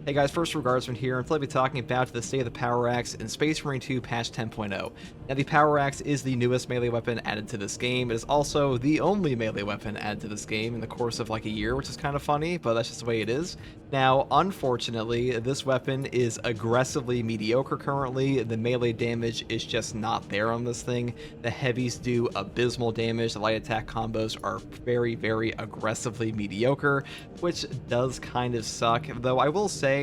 Hey guys, first regardsman here, and today I'll be talking about the state of the Power Axe in Space Marine 2 patch 10.0. Now the Power Axe is the newest melee weapon added to this game. It is also the only melee weapon added to this game in the course of like a year, which is kind of funny, but that's just the way it is. Now, unfortunately, this weapon is aggressively mediocre currently. The melee damage is just not there on this thing. The heavies do abysmal damage. The light attack combos are very, very aggressively mediocre, which does kind of suck. Though I will say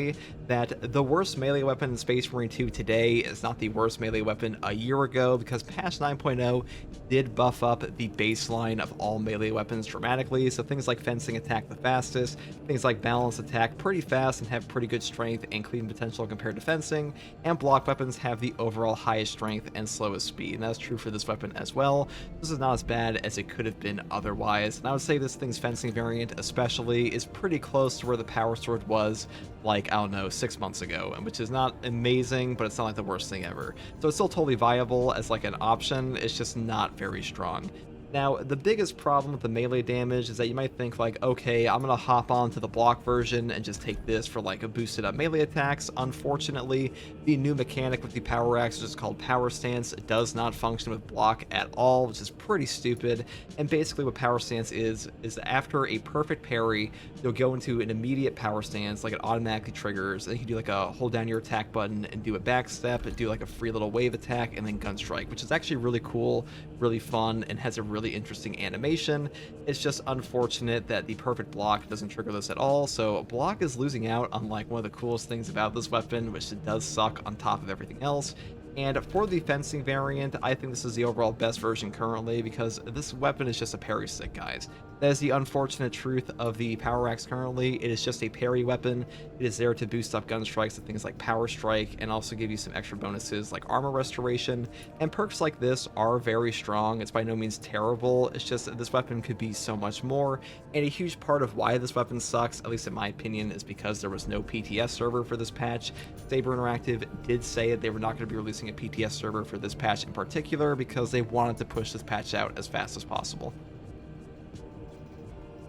that the worst melee weapon in Space Marine 2 today is not the worst melee weapon a year ago, because patch 9.0 did buff up the baseline of all melee weapons dramatically. So things like fencing attack the fastest, things like balance attack pretty fast and have pretty good strength and clean potential compared to fencing, and block weapons have the overall highest strength and slowest speed. And that's true for this weapon as well. This is not as bad as it could have been otherwise. And I would say this thing's fencing variant especially is pretty close to where the Power Sword was, like, I don't know, 6 months ago, and which is not amazing, but it's not like the worst thing ever. So it's still totally viable as like an option. It's just not very strong. Now, the biggest problem with the melee damage is that you might think like, okay, I'm gonna hop onto the block version and just take this for like a boosted up melee attacks. Unfortunately, the new mechanic with the Power Axe, which is called Power Stance, does not function with block at all, which is pretty stupid. And basically what Power Stance is after a perfect parry, you'll go into an immediate Power Stance, like it automatically triggers, and you can do like a hold down your attack button and do a back step and do like a free little wave attack and then gun strike, which is actually really cool, really fun, and has a really interesting animation. It's just unfortunate that the perfect block doesn't trigger this at all, so block is losing out on like one of the coolest things about this weapon, which it does suck on top of everything else. And for the fencing variant, I think this is the overall best version currently, because this weapon is just a parry stick, guys. That is the unfortunate truth of the Power Axe currently. It is just a parry weapon. It is there to boost up gun strikes and things like Power Strike, and also give you some extra bonuses like armor restoration. And perks like this are very strong. It's by no means terrible. It's just that this weapon could be so much more. And a huge part of why this weapon sucks, at least in my opinion, is because there was no PTS server for this patch. Saber Interactive did say that they were not going to be releasing a PTS server for this patch in particular, because they wanted to push this patch out as fast as possible.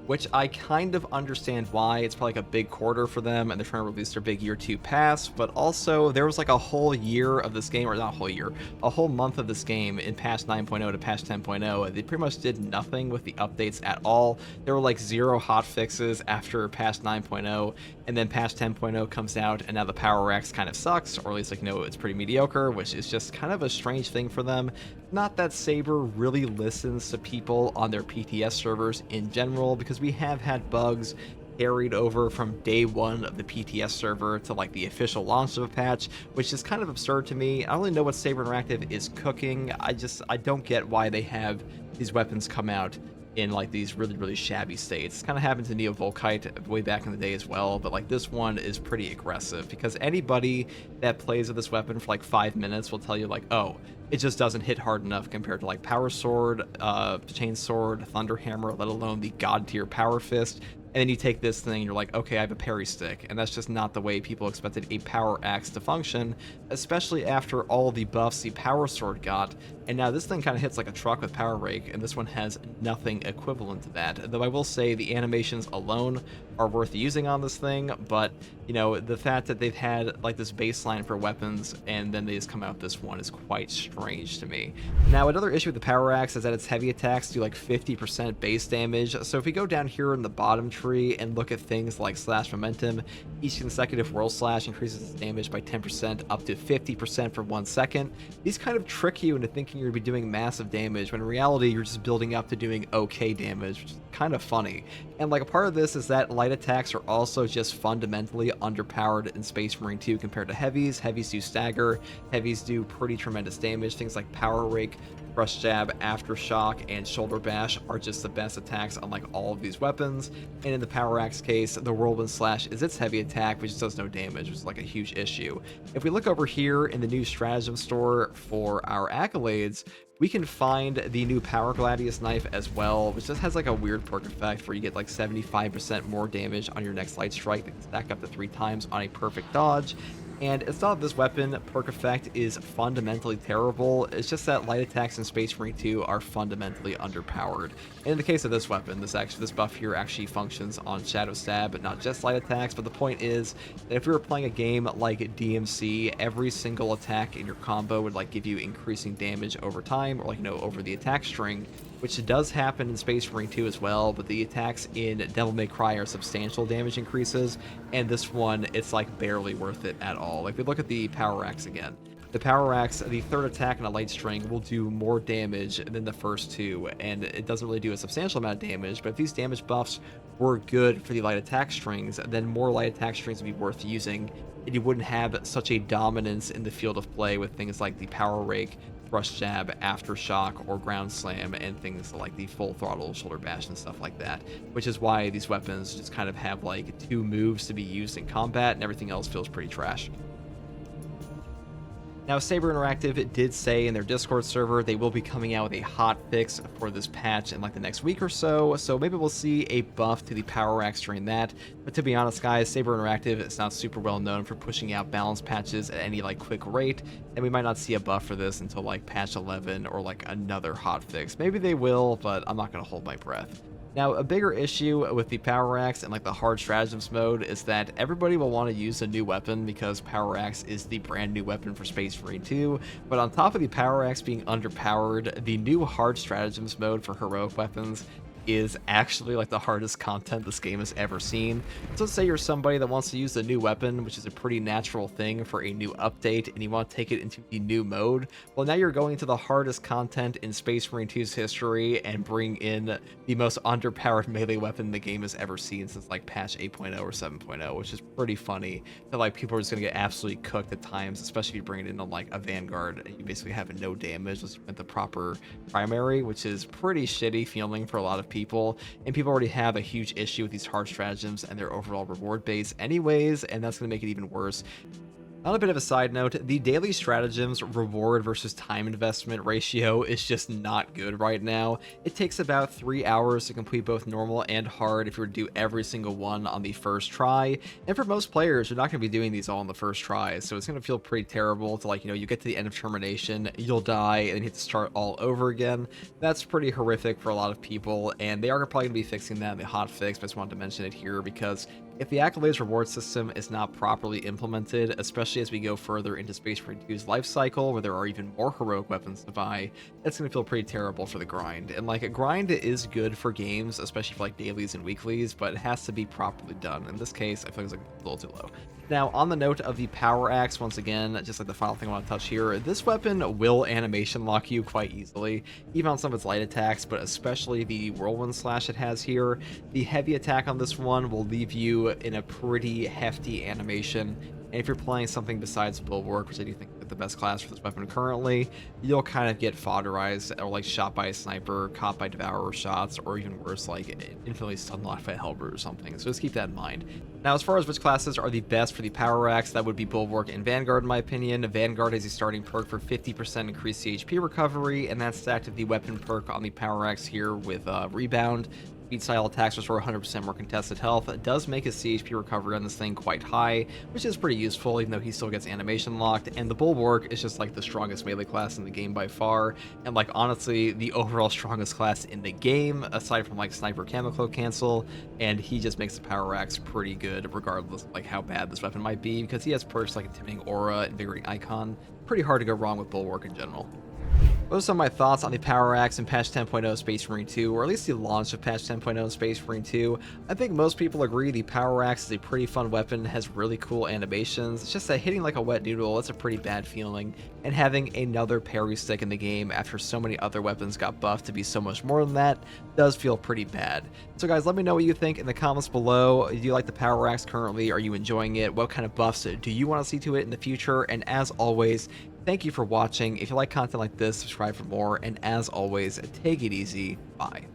Which I kind of understand why. It's probably like a big quarter for them, and they're trying to release their big year 2 pass, but also there was like a whole year of this game, or not a whole year, a whole month of this game in patch 9.0 to patch 10.0. They pretty much did nothing with the updates at all. There were like 0 hot fixes after patch 9.0, and then patch 10.0 comes out, and now the Power Axe kind of sucks, or at least like, you know, it's pretty mediocre, which is just kind of a strange thing for them. Not that Saber really listens to people on their PTS servers in general, because we have had bugs carried over from day one of the PTS server to like the official launch of a patch, which is kind of absurd to me. I don't really know what Saber Interactive is cooking. I don't get why they have these weapons come out in like these really shabby states. It's kind of happened to Neo Volkite way back in the day as well, but like this one is pretty aggressive, because anybody that plays with this weapon for like 5 minutes will tell you like, oh, it just doesn't hit hard enough compared to like Power Sword, Chain Sword, Thunder Hammer, let alone the god tier Power Fist. And then you take this thing and you're like, okay, I have a parry stick. And that's just not the way people expected a Power Axe to function, especially after all the buffs the Power Sword got. And now this thing kind of hits like a truck with Power Rake, and this one has nothing equivalent to that. Though I will say the animations alone are worth using on this thing, but, you know, the fact that they've had like this baseline for weapons and then they just come out with this one is quite strange to me. Now, another issue with the Power Axe is that its heavy attacks do like 50% base damage. So if we go down here in the bottom tree and look at things like Slash Momentum, each consecutive Whirl Slash increases its damage by 10% up to 50% for 1 second. These kind of trick you into thinking you're going to be doing massive damage, when in reality you're just building up to doing okay damage, which is kind of funny. And like a part of this is that light attacks are also just fundamentally underpowered in Space Marine 2 compared to heavies. Heavies do stagger, heavies do pretty tremendous damage. Things like Power Rake, Rush Jab, Aftershock, and Shoulder Bash are just the best attacks on like all of these weapons. And in the Power Axe case, the Whirlwind Slash is its heavy attack, which does no damage, which is like a huge issue. If we look over here in the new Stratagem store for our accolades, we can find the new Power Gladius knife as well, which just has like a weird perk effect where you get like 75% more damage on your next light strike that can stack up to 3 times on a perfect dodge. And it's not that this weapon perk effect is fundamentally terrible, it's just that light attacks in Space Marine 2 are fundamentally underpowered. And in the case of this weapon, this buff here actually functions on Shadow Stab, but not just light attacks. But the point is that if we were playing a game like DMC, every single attack in your combo would like give you increasing damage over time, or like, over the attack string, which does happen in Space Marine 2 as well, but the attacks in Devil May Cry are substantial damage increases, and this one, it's like barely worth it at all. Like, we look at the Power Axe again. The Power Axe, the third attack in a light string will do more damage than the first two, and it doesn't really do a substantial amount of damage, but if these damage buffs were good for the light attack strings, then more light attack strings would be worth using, and you wouldn't have such a dominance in the field of play with things like the Power Rake, Thrust Jab, Aftershock, or Ground Slam, and things like the Full Throttle, Shoulder Bash, and stuff like that, which is why these weapons just kind of have like 2 moves to be used in combat, and everything else feels pretty trash. Now, Saber Interactive did say in their Discord server they will be coming out with a hot fix for this patch in like the next week or so maybe we'll see a buff to the Power Axe during that. But to be honest, guys, Saber Interactive is not super well known for pushing out balance patches at any like quick rate, and we might not see a buff for this until like patch 11 or like another hot fix. Maybe they will, but I'm not going to hold my breath. Now, a bigger issue with the Power Axe and like the hard stratagems mode is that everybody will want to use a new weapon because Power Axe is the brand new weapon for Space Marine 2, but on top of the Power Axe being underpowered, the new hard stratagems mode for heroic weapons is actually like the hardest content this game has ever seen. So let's say you're somebody that wants to use a new weapon, which is a pretty natural thing for a new update, and you want to take it into the new mode. Well, now you're going to the hardest content in Space Marine 2's history and bring in the most underpowered melee weapon the game has ever seen since like patch 8.0 or 7.0, which is pretty funny that like people are just going to get absolutely cooked at times, especially if you bring it in on like a Vanguard and you basically have no damage with the proper primary, which is pretty shitty feeling for a lot of people, and people already have a huge issue with these hard stratagems and their overall reward base anyways, and that's going to make it even worse. On a bit of a side note, the daily stratagems reward versus time investment ratio is just not good right now. It takes about 3 hours to complete both normal and hard if you were to do every single one on the first try, and for most players, you're not going to be doing these all on the first try, so it's going to feel pretty terrible to like, you get to the end of termination, you'll die, and then you have to start all over again. That's pretty horrific for a lot of people, and they are probably going to be fixing that in the hot fix, but I just wanted to mention it here because if the Accolades reward system is not properly implemented, especially as we go further into Space Marine 2's life cycle, where there are even more heroic weapons to buy, it's going to feel pretty terrible for the grind. And like, a grind is good for games, especially for like dailies and weeklies, but it has to be properly done. In this case, I feel like it's like a little too low. Now, on the note of the Power Axe, once again, just like the final thing I want to touch here, this weapon will animation lock you quite easily, even on some of its light attacks, but especially the Whirlwind Slash it has here. The heavy attack on this one will leave you in a pretty hefty animation, and if you're playing something besides Bulwark, which I do think is the best class for this weapon currently, you'll kind of get fodderized or like shot by a sniper, caught by devourer shots, or even worse, like infinitely stun-locked by a halberd or something, so just keep that in mind. Now, as far as which classes are the best for the Power Axe, that would be Bulwark and Vanguard in my opinion. Vanguard has a starting perk for 50% increased CHP recovery, and that's stacked with the weapon perk on the Power Axe here with Rebound. Speed style attacks restore 100% more contested health. It does make his CHP recovery on this thing quite high, which is pretty useful, even though he still gets animation locked. And the Bulwark is just like the strongest melee class in the game by far, and like honestly, the overall strongest class in the game, aside from like Sniper Camo Cloak cancel. And he just makes the Power Axe pretty good, regardless of like how bad this weapon might be, because he has perks like Intimidating Aura, Invigorating Icon. Pretty hard to go wrong with Bulwark in general. Those are some of my thoughts on the Power Axe in patch 10.0 Space Marine 2, or at least the launch of patch 10.0 Space Marine 2. I think most people agree the Power Axe is a pretty fun weapon, has really cool animations. It's just that hitting like a wet noodle, that's a pretty bad feeling, and having another parry stick in the game after so many other weapons got buffed to be so much more than that does feel pretty bad. So guys, let me know what you think in the comments below. Do you like the Power Axe currently? Are you enjoying it? What kind of buffs do you want to see to it in the future? And as always, thank you for watching. If you like content like this, subscribe for more, and as always, take it easy. Bye.